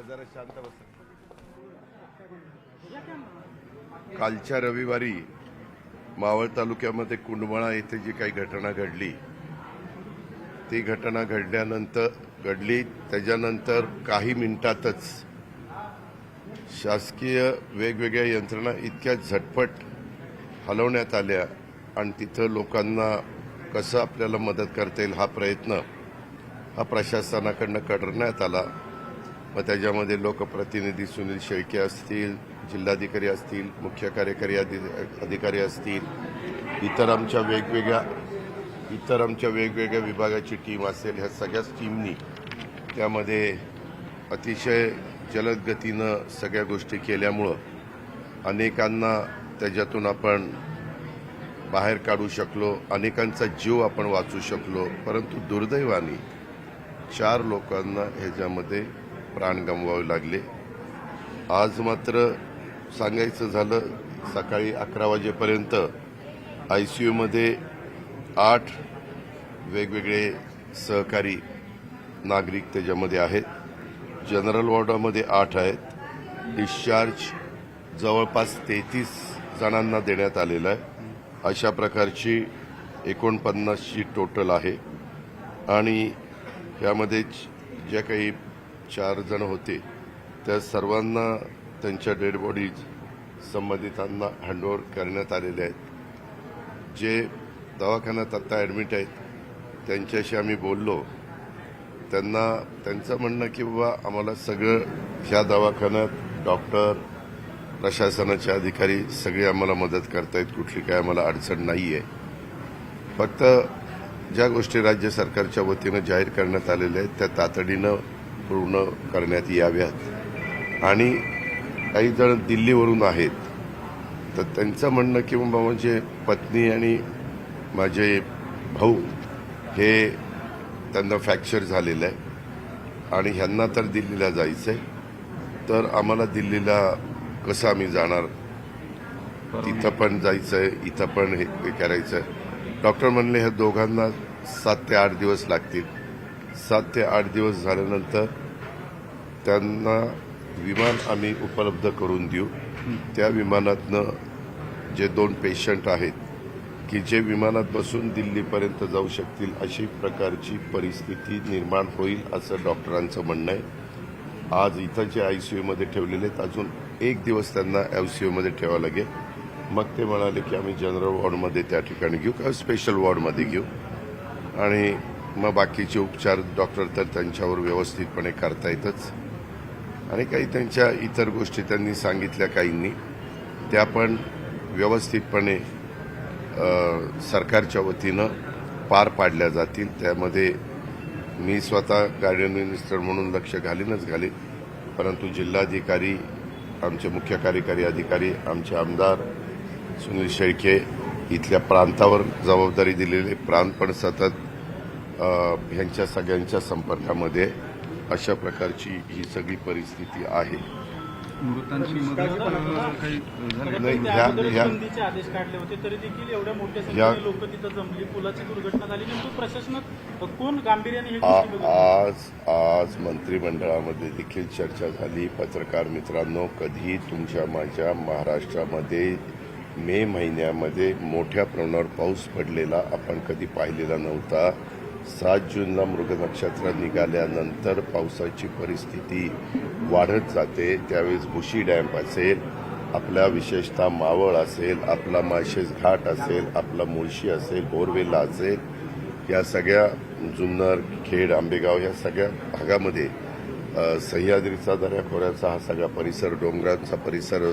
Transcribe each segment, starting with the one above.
जरा शांत बसा. कालच्या रविवारी मावळ तालुक्यामध्ये कुंडमळा येथे जी काही घटना घडली, ती घटना घडली त्याच्यानंतर काही मिनिटातच शासकीय वेगवेगळ्या यंत्रणा इतक्या झटपट हलवण्यात आल्या आणि तिथं लोकांना कसं आपल्याला मदत करता येईल हा प्रयत्न हा प्रशासनाकडनं करण्यात आला. मग त्याच्यामध्ये लोकप्रतिनिधी सुनील शेळके असतील, जिल्हाधिकारी असतील, मुख्य कार्यकारी अधिकारी असतील, इतर आमच्या वेगवेगळ्या विभागाची टीम असेल, ह्या सगळ्याच टीमनी त्यामध्ये अतिशय जलद गतीनं सगळ्या गोष्टी केल्यामुळं अनेकांना त्याच्यातून आपण बाहेर काढू शकलो, अनेकांचा जीव आपण वाचू शकलो. परंतु दुर्दैवाने 4 लोकांना ह्याच्यामध्ये प्राण गमवावे लागले. आज मात्र सांगायचं झालं, सकाळी 11 वाजेपर्यंत ICUमध्ये 8 वेगवेगळे सहकारी नागरिक त्याच्यामध्ये आहेत. जनरल वॉर्डामध्ये 8 आहेत. डिस्चार्ज जवळपास 33 जणांना देण्यात आलेला आहे. अशा प्रकारची 49ची टोटल आहे. आणि यामध्ये ज्या काही 4 जण होते त्या सर्वांना त्यांच्या डेड बॉडीज संबंधितांना हँडओव्हर करण्यात आलेले आहेत. जे दवाखान्यात आत्ता ॲडमिट आहेत त्यांच्याशी आम्ही बोललो. त्यांचं म्हणणं की बाबा आम्हाला सगळं ह्या दवाखान्यात डॉक्टर, प्रशासनाचे अधिकारी सगळे आम्हाला मदत करतायत, कुठली काय आम्हाला अडचण नाही आहे. फक्त ज्या गोष्टी राज्य सरकारच्या वतीनं जाहीर करण्यात आलेल्या आहेत त्या तातडीनं पूर्ण करण्यात याव्यात. आणि काही जण दिल्लीवरून आहेत तर त्यांचं म्हणणं की बाबा म्हणजे पत्नी आणि माझे भाऊ हे त्यांना फ्रॅक्चर झालेलं आहे आणि ह्यांना तर दिल्लीला जायचं आहे, तर आम्हाला दिल्लीला कसं आम्ही जाणार, तिथं पण जायचं आहे, इथं पण हे करायचं आहे. डॉक्टर म्हणले ह्या दोघांना 7 ते 8 दिवस लागतील. 7 ते 8 दिवस झाल्यानंतर त्यांना विमान आम्ही उपलब्ध करून देऊ. त्या विमानातनं जे 2 पेशंट आहेत की जे विमानात बसून दिल्लीपर्यंत जाऊ शकतील अशी प्रकारची परिस्थिती निर्माण होईल असं डॉक्टरांचं म्हणणं आहे. आज इथं जे ICUमध्ये ठेवलेले आहेत अजून 1 दिवस त्यांना ICUमध्ये ठेवावं लागेल. मग ते म्हणाले की आम्ही जनरल वॉर्डमध्ये त्या ठिकाणी घेऊ किंवा स्पेशल वॉर्डमध्ये घेऊ आणि मग बाकीचे उपचार डॉक्टर तर त्यांच्यावर व्यवस्थितपणे करतायतच. आणि काही त्यांच्या इतर गोष्टी त्यांनी सांगितल्या काहींनी, त्या पण व्यवस्थितपणे सरकारच्या वतीनं पार पाडल्या जातील. त्यामध्ये मी स्वतः गार्डियन मिनिस्टर म्हणून लक्ष घालीन, परंतु जिल्हाधिकारी, आमचे मुख्य कार्यकारी अधिकारी, आमचे आमदार सुनील शेळके इथल्या प्रांतावर जबाबदारी दिलेले प्रांत पण सतत ह्यांच्या सगळ्यांच्या संपर्कामध्ये. अशा प्रकारची ही सगळी परिस्थिती आहे. मृतांची मदत काही आदेश काढले होते तरी देखील एवढ्या मोठ्या संख्येने लोक तिथं जमली, पुलाची दुर्घटना झाली. नेमकं प्रशासनात कोण गांभीर्याने हे आज मंत्रिमंडळामध्ये देखील चर्चा झाली. पत्रकार मित्रांनो, कधी तुमच्या माझ्या महाराष्ट्रामध्ये मे महिन्यामध्ये मोठ्या प्रमाणावर पाऊस पडलेला आपण कधी पाहिलेला नव्हता. 7 जूनला मृग नक्षत्र निघाल्यानंतर पावसाची परिस्थिती वाढत जाते. त्यावेळेस भुशी डॅम असेल, आपल्या विशेषतः मावळ असेल, आपला माळशेज घाट असेल, आपला मुळशी असेल, बोरवेला असेल, या सगळ्या जुन्नर, खेड, आंबेगाव या सगळ्या भागामध्ये सह्याद्रीचा दऱ्याखोऱ्याचा हा सगळा परिसर, डोंगरांचा परिसर,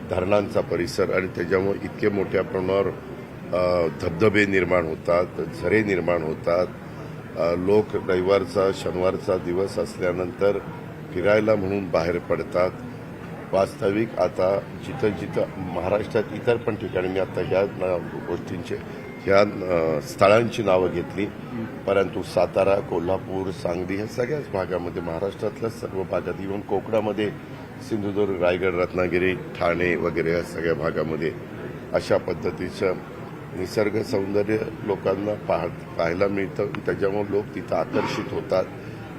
धरणांचा परिसर आणि त्याच्यामुळे इतके मोठ्या प्रमाणावर धबधबे निर्माण होतात, झरे निर्माण होतात. लोक रविवारचा शनिवारचा दिवस असल्यानंतर फिरायला म्हणून बाहेर पडतात. वास्तविक आता जिथं महाराष्ट्रात इतर पण ठिकाणी, मी आता ह्या गोष्टींचे ह्या स्थळांची नावं घेतली, परंतु सातारा, कोल्हापूर, सांगली ह्या सगळ्याच भागामध्ये, महाराष्ट्रातल्या सर्व भागात, इव्हन कोकणामध्ये सिंधुदुर्ग, रायगड, रत्नागिरी, ठाणे वगैरे या सगळ्या भागामध्ये अशा पद्धतीचं निसर्ग सौंदर्य लोकांना पाहायला मिळतं. त्याच्यामुळे लोक तिथं आकर्षित होतात.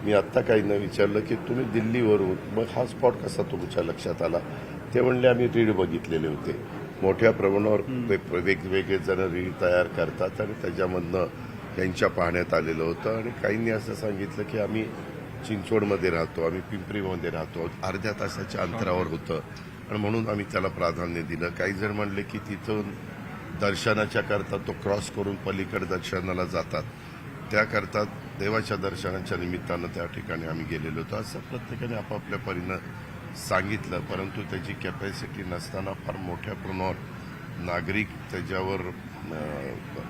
मी आत्ता काहींना विचारलं की तुम्ही दिल्लीवरून मग हा स्पॉट कसा तुमच्या लक्षात आला. ते म्हणले आम्ही रीळ बघितलेले होते. मोठ्या प्रमाणावर वेगवेगळे जण रीळ तयार करतात आणि त्याच्यामधनं यांच्या पाहण्यात आलेलं होतं. आणि काहींनी असं सांगितलं की आम्ही चिंचवडमध्ये राहतो, आम्ही पिंपरीमध्ये राहतो, अर्ध्या तासाच्या अंतरावर होतं आणि म्हणून आम्ही त्याला प्राधान्य दिलं. काही जण म्हणले की तिथून दर्शनाच्या करता तो क्रॉस करून पलीकडे दर्शनाला जातात, त्याकरता देवाच्या दर्शनाच्या निमित्तानं त्या ठिकाणी आम्ही गेलेलो होतो. असं प्रत्येकाने आपापल्या परीनं सांगितलं. परंतु त्याची कॅपॅसिटी नसताना फार मोठ्या प्रमाणावर नागरिक त्याच्यावर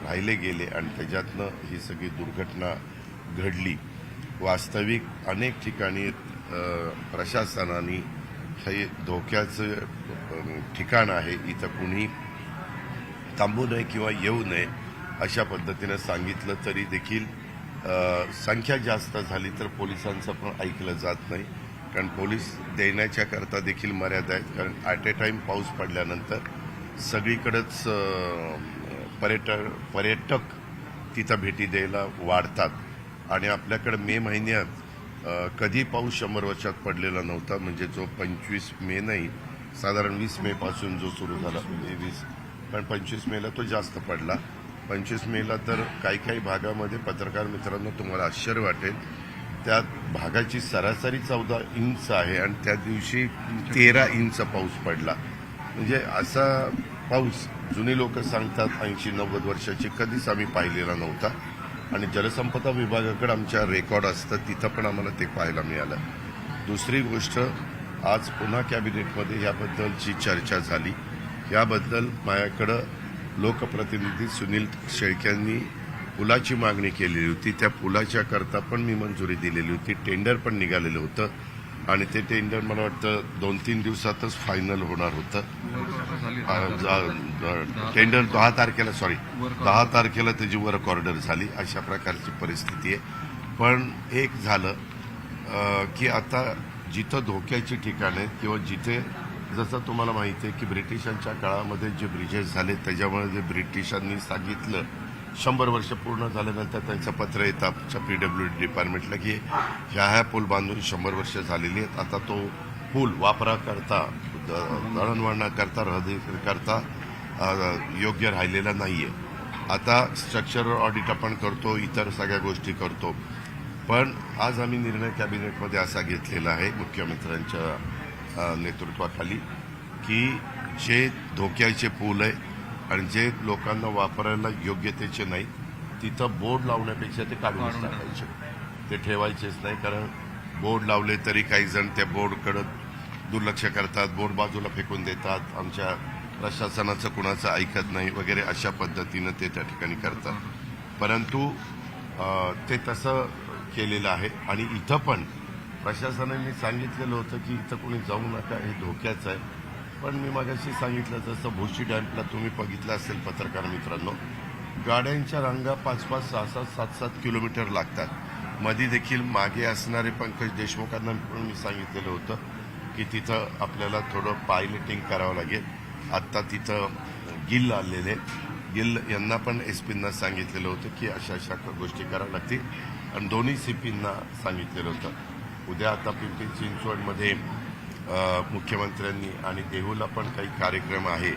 राहिले गेले आणि त्याच्यातनं ही सगळी दुर्घटना घडली. वास्तविक अनेक ठिकाणी प्रशासनाने हे धोक्याचं ठिकाण आहे, इथं कुणी थांबू नये किंवा येऊ नये अशा पद्धतीनं सांगितलं तरी देखील संख्या जास्त झाली तर पोलिसांचं पण ऐकलं जात नाही. कारण पोलीस देण्याच्या करता देखील मर्यादा आहेत. कारण ॲट ए टाईम पाऊस पडल्यानंतर सगळीकडेच पर्यटक तिथं भेटी द्यायला वाढतात. आणि आपल्याकडे मे महिन्यात कधी पाऊस 100 वर्षात पडलेला नव्हता. म्हणजे जो 25 मे नाही, साधारण 20 मे पासून जो सुरू झाला, म्हणजे 20, पण 25 मेला तो जास्त पडला. 25 मेला तर काही भागामध्ये पत्रकार मित्रांनो तुम्हाला आश्चर्य वाटेल, त्या भागाची सरासरी 14 इंच आहे आणि त्या दिवशी 13 इंच पाऊस पडला. म्हणजे असा पाऊस जुनी लोक सांगतात 80-90 वर्षाची कधीच आम्ही पाहिलेला नव्हता. आणि जलसंपदा विभागाकडे आमच्या रेकॉर्ड असतं, तिथं पण आम्हाला ते पाहायला मिळालं. दुसरी गोष्ट, आज पुन्हा कॅबिनेटमध्ये याबद्दलची चर्चा झाली. याबद्दल माझ्याकडं लोकप्रतिनिधी सुनील शेळक्यांनी पुलाची मागणी केलेली होती. त्या पुलाच्या करता पण मी मंजुरी दिलेली होती. टेंडर पण निघालेलं होतं आणि ते टेंडर मला वाटतं 2-3 दिवसातच फायनल होणार होतं. टेंडर 10 तारखेला त्याची वर्क ऑर्डर झाली. अशा प्रकारची परिस्थिती आहे. पण एक झालं की आता जिथं धोक्याची ठिकाणं आहेत किंवा जिथे, जसं तुम्हाला माहिती आहे की ब्रिटिशांच्या काळामध्ये जे ब्रिजेस झाले त्याच्यामुळे जे ब्रिटिशांनी सांगितलं 100 वर्ष पूर्ण झाल्यानंतर त्यांचं पत्र येतं आमच्या PWD डिपार्टमेंटला की ह्या पूल बांधून 100 वर्ष झालेली आहेत. आता तो पूल वापराकरता, दळणवळणाकरता, रहदारीकरता योग्य राहिलेला नाही आहे. आता स्ट्रक्चरल ऑडिट आपण करतो, इतर सगळ्या गोष्टी करतो. पण आज आम्ही निर्णय कॅबिनेटमध्ये असा घेतलेला आहे मुख्यमंत्र्यांच्या नेतृत्वाखाली की जे धोक्याचे पूल आहे आणि जे लोकांना वापरायला योग्यतेचे नाही, तिथं बोर्ड लावण्यापेक्षा ते काढूनच टाकायचे, ते ठेवायचेच नाही. कारण बोर्ड लावले तरी काही जण त्या बोर्डकडं दुर्लक्ष करतात, बोर्ड बाजूला फेकून देतात, आमच्या प्रशासनाचं कुणाचं ऐकत नाही वगैरे अशा पद्धतीनं ते त्या ठिकाणी करतात. परंतु ते तसं केलेलं आहे. आणि इथं पण प्रशासनाने सांगितलेलं होतं की इथं कोणी जाऊ नका, हे धोक्याचं आहे. पण मी मगाशी सांगितलं जसं भोशी डॅमला तुम्ही बघितलं असेल पत्रकार मित्रांनो, गाड्यांच्या रांगा 5-5, 6-6, 7-7 किलोमीटर लागतात. मध्ये देखील मागे असणारे पंकज देशमुखांना पण मी सांगितलेलं होतं की तिथं आपल्याला थोडं पायलटिंग करावं लागेल. आत्ता तिथं गिल आलेले, गिल यांना पण SP-ना सांगितलेलं होतं की अशा गोष्टी कराव्या लागतील. आणि दोन्ही CPंना सांगितलेलं होतं. उद्या आता पिंपरी चिंचवडमध्ये मुख्यमंत्र्यांनी आणि देहूला पण काही कार्यक्रम आहे,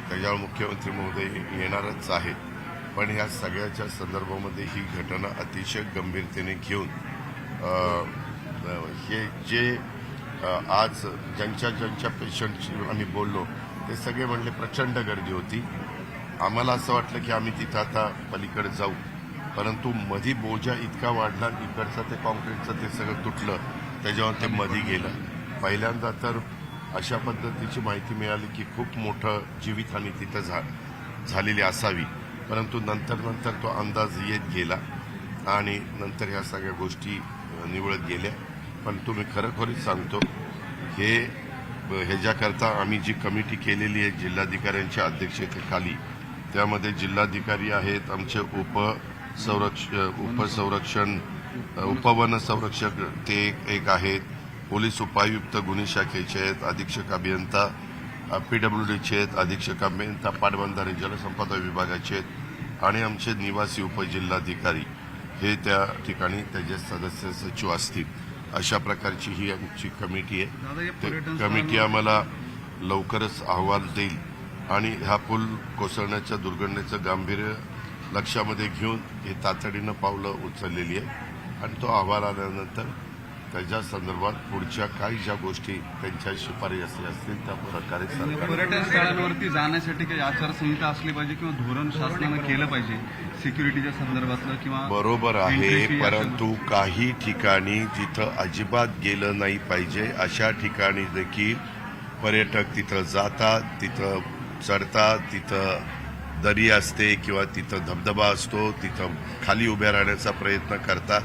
त्याच्यावर मुख्यमंत्री महोदय येणारच आहेत. पण या सगळ्याच्या संदर्भामध्ये ही घटना अतिशय गंभीरतेने घेऊन हे जे आज ज्यांच्या पेशंटशी आम्ही बोललो ते सगळे म्हणले प्रचंड गर्दी होती. आम्हाला असं वाटलं की आम्ही तिथं आता पलीकडे जाऊ, परंतु मधी बोजा इतका वाढला, इकडचं ते कॉन्क्रीटचं ते सगळं तुटलं, त्याच्यावर ते मधी गेलं. पहिल्यांदा तर अशा पद्धतीची माहिती मिळाली की खूप मोठं जीवितहानी तिथं झालेली असावी. परंतु नंतर तो अंदाज येत गेला आणि नंतर ह्या सगळ्या गोष्टी निवळत गेल्या. पण तुम्ही खरोखरीच सांगतो, ह्याच्याकरता आम्ही जी कमिटी केलेली आहे जिल्हाधिकाऱ्यांच्या अध्यक्षतेखाली, त्यामध्ये जिल्हाधिकारी आहेत, आमचे उपवन संरक्षक ते एक आहेत, पोलीस उपायुक्त गुन्हे शाखेचे आहेत, अधीक्षक अभियंता PWDचे आहेत, अधीक्षक अभियंता पाटबंधारे जलसंपदा विभागाचे आहेत आणि आमचे निवासी उपजिल्हाधिकारी हे त्या ठिकाणी त्याचे सदस्य सचिव असतील. अशा प्रकारची ही आमची कमिटी दादा, आहे. या ते पर्यटन कमिटी आम्हाला लवकरच अहवाल देईल आणि हा पूल कोसळण्याच्या दुर्घटनेचं गांभीर्य लक्षामध्ये घेऊन हे तातडीनं पावलं उचललेली आहे आणि तो अहवाल आल्यानंतर त्याच्या संदर्भात पुढच्या काही ज्या गोष्टी त्यांच्या शिफारसी असतील त्या प्रकारे सरकार पर्यटन स्थळांवरती जाण्यासाठी काही आचारसंहिता असली पाहिजे किंवा धोरण शासनानं केलं पाहिजे सिक्युरिटीच्या संदर्भातलं किंवा बरोबर आहे. entry fee परंतु काही ठिकाणी जिथं अजिबात गेलं नाही पाहिजे अशा ठिकाणी देखील पर्यटक तिथं जातात, तिथं चढतात, तिथं दरी असते किंवा तिथं धबधबा असतो, तिथं खाली उभ्या राहण्याचा प्रयत्न करतात.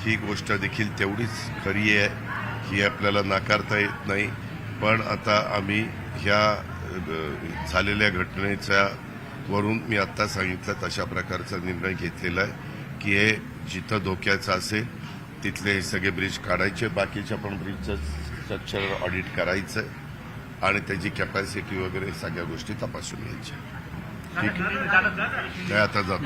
ही गोष्ट देखील तेवढीच खरी आहे, ही आपल्याला नाकारता येत नाही. पण आता आम्ही ह्या झालेल्या घटनेच्या वरून मी आत्ता सांगितलं तशा प्रकारचा निर्णय घेतलेला आहे की हे जिथं धोक्याचं असेल तिथले हे सगळे ब्रिज काढायचे, बाकीच्या पण ब्रिजचं स्ट्रक्चर ऑडिट करायचं आणि त्याची कॅपॅसिटी वगैरे सगळ्या गोष्टी तपासून घ्यायच्या. ठीक आहे, काय आता जातो.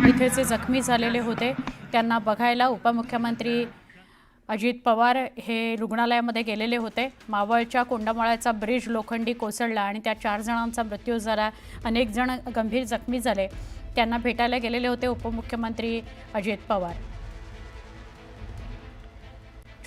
इथे जे जखमी झालेले होते त्यांना बघायला उपमुख्यमंत्री अजित पवार हे रुग्णालयामध्ये गेलेले होते. मावळच्या कोंडामाळ्याचा ब्रिज लोखंडी कोसळला आणि त्या 4 जणांचा मृत्यू झाला. अनेक जण गंभीर जखमी झाले. त्यांना भेटायला गेलेले होते उपमुख्यमंत्री अजित पवार.